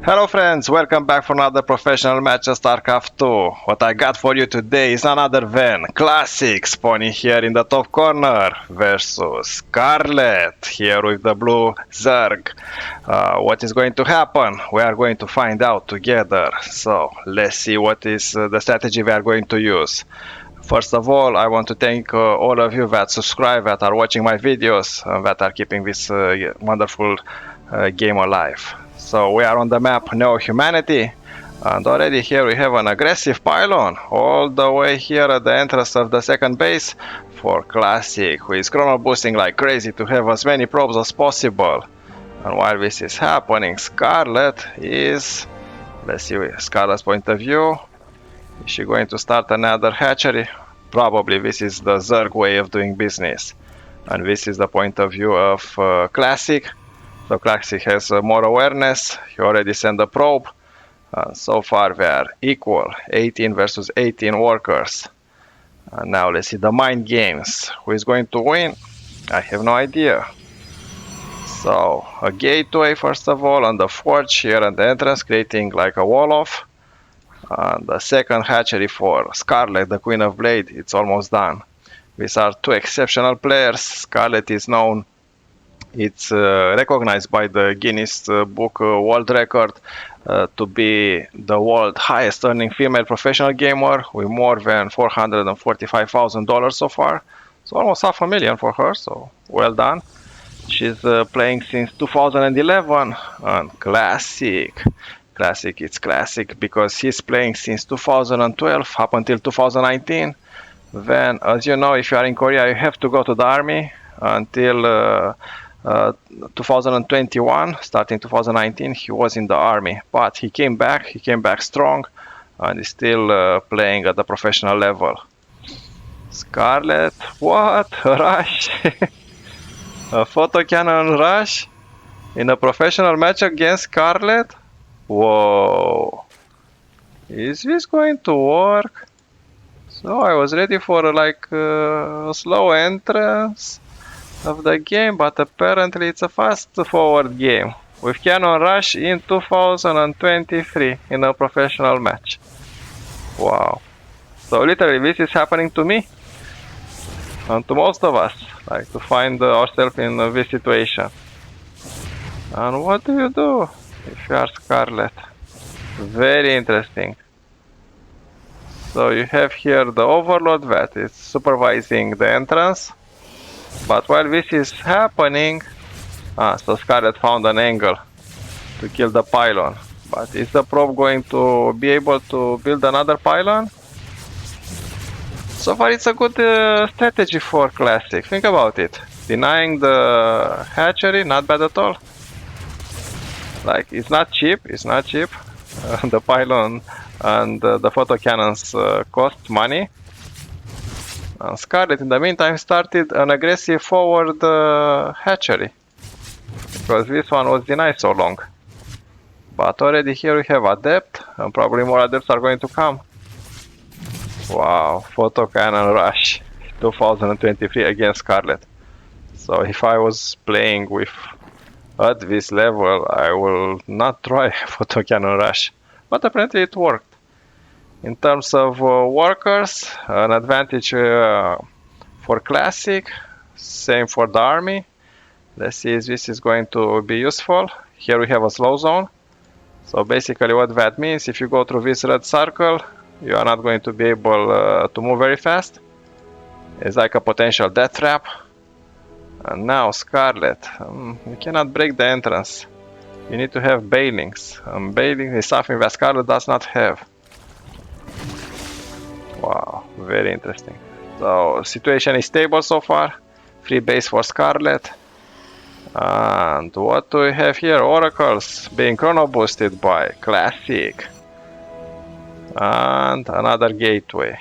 Hello friends, welcome back for another professional match of StarCraft 2. What I got for you today is none other than Classic spawning here in the top corner versus SCARLETT here with the blue zerg. What is going to happen? We are going to find out together. So let's see what is the strategy we are going to use. First of all, I want to thank all of you that subscribe, that are watching my videos, that are keeping this wonderful game alive. So we are on the map Neo Humanity, and already here we have an aggressive pylon all the way here at the entrance of the second base for Classic, who is chrono boosting like crazy to have as many probes as possible. And while this is happening, SCARLETT is, let's see SCARLETT's point of view. Is she going to start another hatchery? Probably. This is the zerg way of doing business, and this is the point of view of Classic. So Classic has more awareness. He already sent a probe. So far they are equal, 18 versus 18 workers. And now let's see the mind games. Who is going to win? I have no idea. So a gateway first of all on the forge here at the entrance, creating like a wall off. And the second hatchery for SCARLETT, the Queen of Blade, it's almost done. These are two exceptional players. SCARLETT is known, it's recognized by the Guinness Book World Record to be the world highest earning female professional gamer with more than $445,000 so far. So almost $500,000 for her, so well done. She's playing since 2011 and Classic. It's Classic because he's playing since 2012 up until 2019. Then, as you know, if you are in Korea, you have to go to the army until 2021. Starting 2019, he was in the army, but he came back strong, and is still playing at the professional level. SCARLETT, what? Rush? A photo cannon rush in a professional match against SCARLETT? Whoa, is this going to work? So I was ready for like a slow entrance of the game, but apparently it's a fast forward game with cannon rush in 2023 in a professional match. Wow. So literally this is happening to me and to most of us, like to find ourselves in this situation. And what do you do if you are SCARLETT? Very interesting. So you have here the overlord that is supervising the entrance, but while this is happening, so SCARLETT found an angle to kill the pylon. But is the probe going to be able to build another pylon? So far it's a good strategy for Classic. Think about it. Denying the hatchery, not bad at all. Like, it's not cheap. The pylon and the photo cannons cost money. SCARLETT in the meantime started an aggressive forward hatchery, because this one was denied so long. But already here we have adept, and probably more adepts are going to come. Wow, photo cannon rush 2023 against SCARLETT. So if I was playing with at this level, I will not try photo cannon rush, but apparently it worked. In terms of workers, an advantage for Classic, same for the army. Let's see if this is going to be useful. Here we have a slow zone. So basically what that means, if you go through this red circle, you are not going to be able to move very fast. It's like a potential death trap. And now SCARLETT, you cannot break the entrance. You need to have bailings. Bailing is something that SCARLETT does not have. Wow, very interesting. So situation is stable so far. Free base for SCARLETT. And what do we have here? Oracles being chrono boosted by Classic. And another gateway.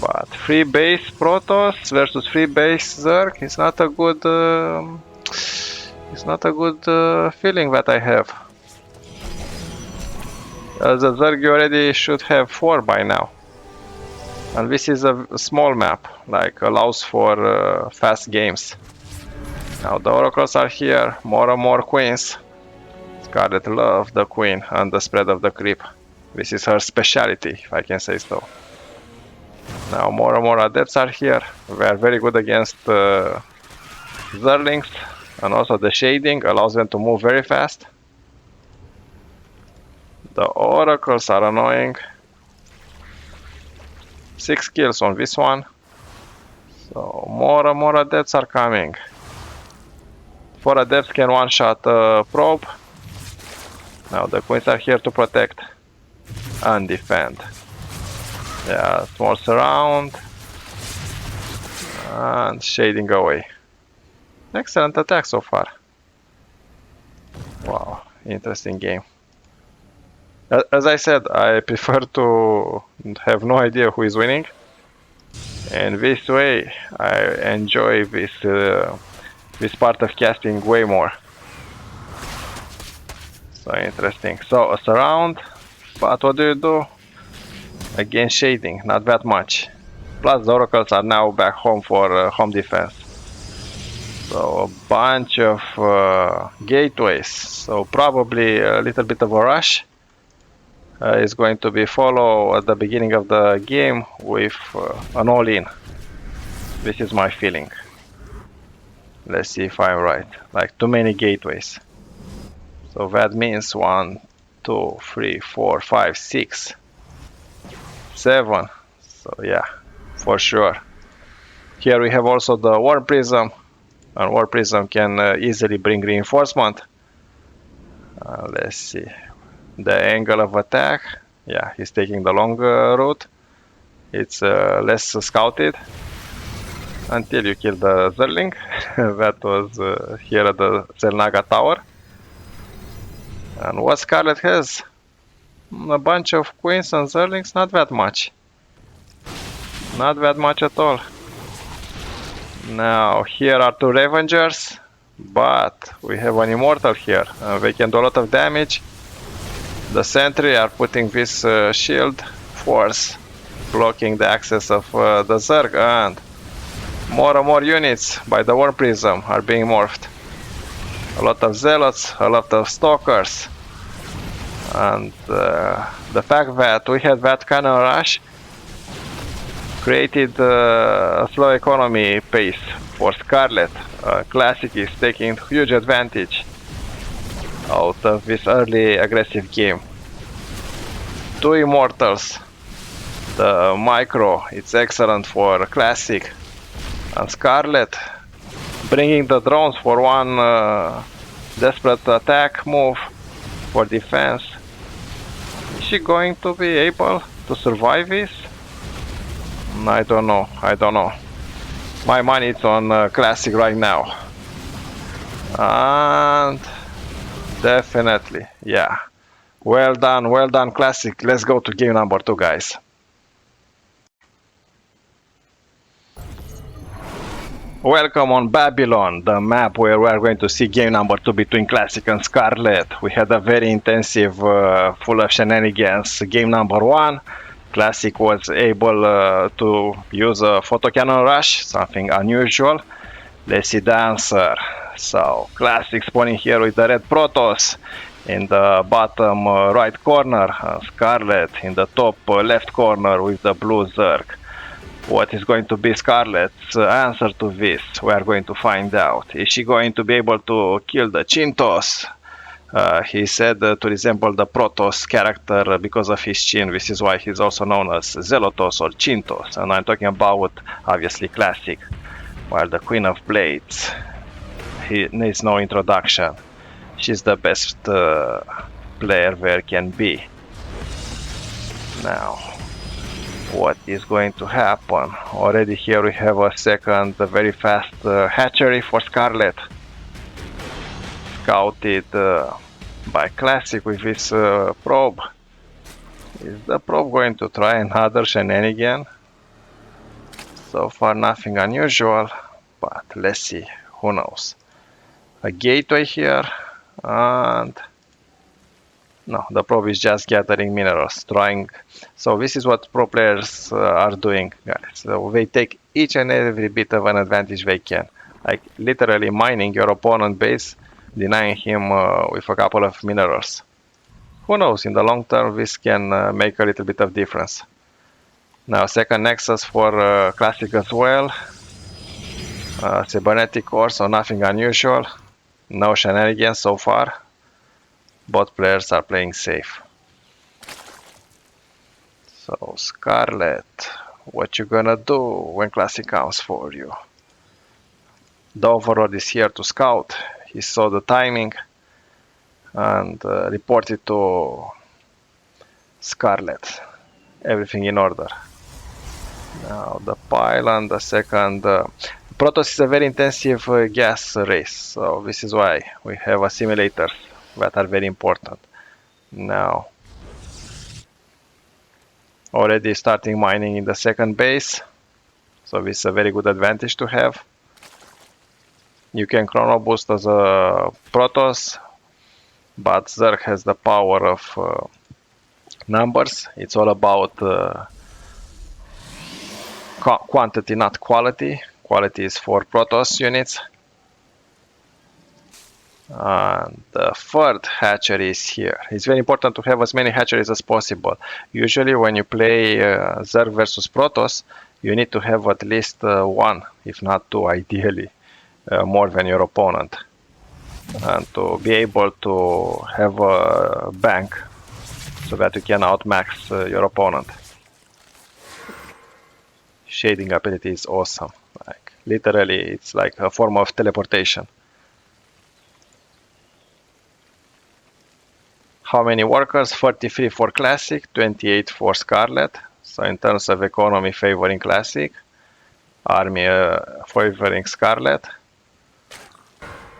But free base Protoss versus free base Zerg is not a good feeling that I have. As a Zerg you already should have 4 by now. And this is a small map, like allows for fast games. Now the oracles are here, more and more queens. Scarlet loves the queen and the spread of the creep. This is her specialty, if I can say so. Now more and more adepts are here. We are very good against zerglings, and also the shading allows them to move very fast. The oracles are annoying. 6 kills on this one. So more and more adepts are coming. 4 adepts can one-shot probe. Now the queens are here to protect and defend. Yeah, small surround and shading away. Excellent attack so far. Wow, interesting game. As I said, I prefer to have no idea who is winning. And this way, I enjoy this part of casting way more. So interesting. So a surround, but what do you do against shading? Not that much. Plus the oracles are now back home for home defense. So a bunch of gateways. So probably a little bit of a rush is going to be followed at the beginning of the game with an all-in. This is my feeling. Let's see if I'm right. Like too many gateways. So that means 1, 2, 3, 4, 5, 6, 7. So yeah, for sure. Here we have also the War Prism. And War Prism can easily bring reinforcement. Let's see. The angle of attack. Yeah, he's taking the long route. It's less scouted. Until you kill the Zerling. That was here at the Zelnaga Tower. And what Scarlet has? A bunch of queens and Zerlings, not that much. Not that much at all. Now here are 2 Ravengers, but we have an Immortal here. They can do a lot of damage. The sentry are putting this shield force, blocking the access of the Zerg, and more units by the War Prism are being morphed. A lot of Zealots, a lot of Stalkers, and the fact that we had that cannon rush created a slow economy pace for Scarlet. Classic is taking huge advantage out of this early aggressive game. 2 Immortals. The micro, it's excellent for Classic. And Scarlet bringing the drones for one desperate attack move for defense. Is she going to be able to survive this? I don't know. My money is on Classic right now. And definitely, yeah. Well done Classic. Let's go to game number 2, guys. Welcome on Babylon, the map where we are going to see game number 2 between Classic and Scarlet. We had a very intensive, full of shenanigans game number 1. Classic was able to use a photo cannon rush, something unusual. Let's see the answer. So Classic spawning here with the red protoss in the bottom right corner, and Scarlet in the top left corner with the blue zerg. What is going to be Scarlet's answer to this? We are going to find out. Is she going to be able to kill the Chintos? He said to resemble the Protoss character because of his chin. This is why he's also known as Zelotos or Chintos. And I'm talking about, obviously, Classic. While the Queen of Blades, he needs no introduction. She's the best player there can be. Now, what is going to happen? Already here we have a second very fast hatchery for Scarlet. Scouted by Classic with this probe. Is the probe going to try another shenanigan? So far nothing unusual, but let's see, who knows. A gateway here, and no, the probe is just gathering minerals, trying. So this is what pro players are doing, guys. So they take each and every bit of an advantage they can. Like literally mining your opponent base denying him with a couple of minerals. Who knows, in the long term this can make a little bit of difference. Now second Nexus for Classic as well. Cybernetic core, so nothing unusual. No shenanigans so far. Both players are playing safe. So SCARLETT, what you gonna do when Classic comes for you? The Overlord is here to scout. He saw the timing and reported to SCARLETT. Everything in order. Now the pylon, the second... Protoss is a very intensive gas race, so this is why we have assimilators that are very important. Now, already starting mining in the second base, so this is a very good advantage to have. You can chrono boost as a Protoss, but Zerg has the power of numbers. It's all about quantity, not quality. Quality is for Protoss units. And the third hatchery is here. It's very important to have as many hatcheries as possible. Usually when you play Zerg versus Protoss, you need to have at least one, if not two, ideally, more than your opponent. And to be able to have a bank so that you can outmax your opponent. Shading ability is awesome. Like literally, it's like a form of teleportation. How many workers? 33 for Classic, 28 for SCARLETT. So in terms of economy, favoring Classic. Army favoring SCARLETT.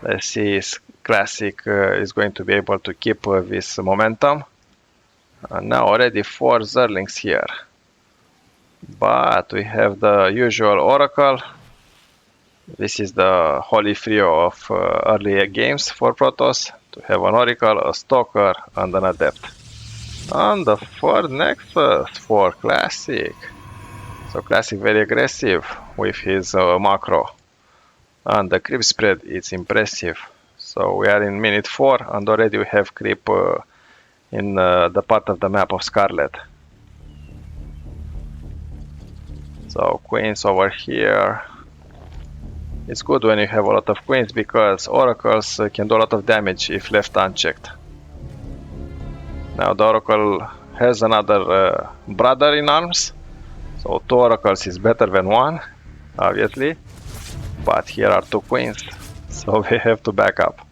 Let's see, Classic is going to be able to keep this momentum. And now already 4 Zerlings here. But we have the usual Oracle. This is the holy trio of early games for Protoss. To have an Oracle, a Stalker, and an Adept. And the third Nexus for Classic. So Classic very aggressive with his macro. And the creep spread is impressive. So we are in minute 4 and already we have creep in the part of the map of SCARLETT. So queens over here. It's good when you have a lot of queens because oracles can do a lot of damage if left unchecked. Now the oracle has another brother in arms. So 2 oracles is better than 1, obviously. But here are 2 queens, so we have to back up.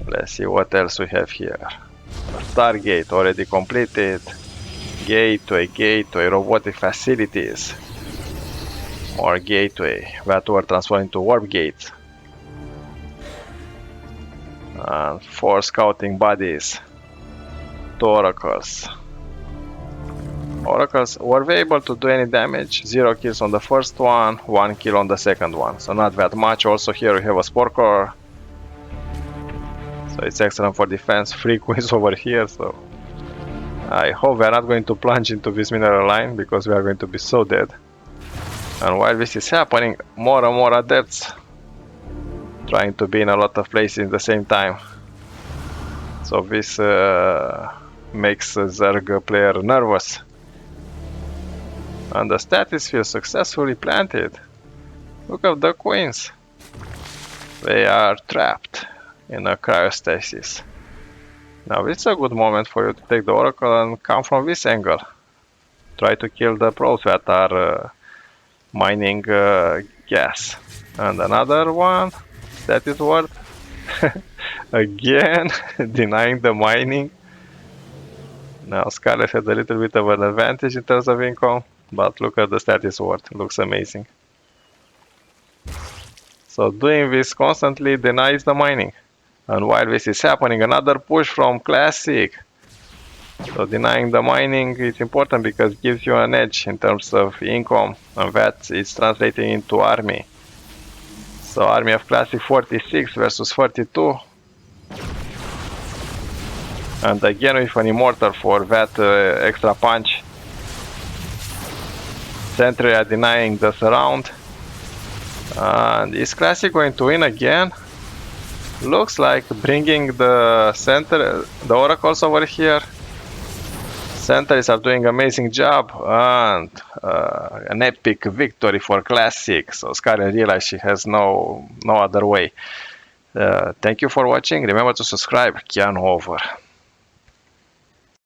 Let's see what else we have here. A Stargate already completed. Gateway, robotic facilities. More gateway that were transformed into warp gates. And 4 scouting bodies. 2 oracles. Oracles, were they able to do any damage? 0 kills on the first one, 1 kill on the second one. So not that much. Also here we have a spore core. So it's excellent for defense. 3 queens over here, so I hope we are not going to plunge into this mineral line because we are going to be so dead. And while this is happening, more and more adepts trying to be in a lot of places at the same time. So this makes a Zerg player nervous. And the Stratosphere successfully planted. Look at the queens. They are trapped in a cryostasis. Now it's a good moment for you to take the Oracle and come from this angle. Try to kill the pros that are mining gas. And another one, that is what? Again, denying the mining. Now SCARLETT has a little bit of an advantage in terms of income, but look at the status word, it looks amazing. So doing this constantly denies the mining. And while this is happening, another push from Classic. So denying the mining is important because it gives you an edge in terms of income, and that is translating into army. So army of Classic 46 versus 42. And again with an immortal for that extra punch. Sentry are denying the surround. And is Classic going to win again? Looks like bringing the center, the oracles over here. Centaurs are doing amazing job, and an epic victory for Classic. So Scarlett realized she has no other way. Thank you for watching. Remember to subscribe. Keanu over.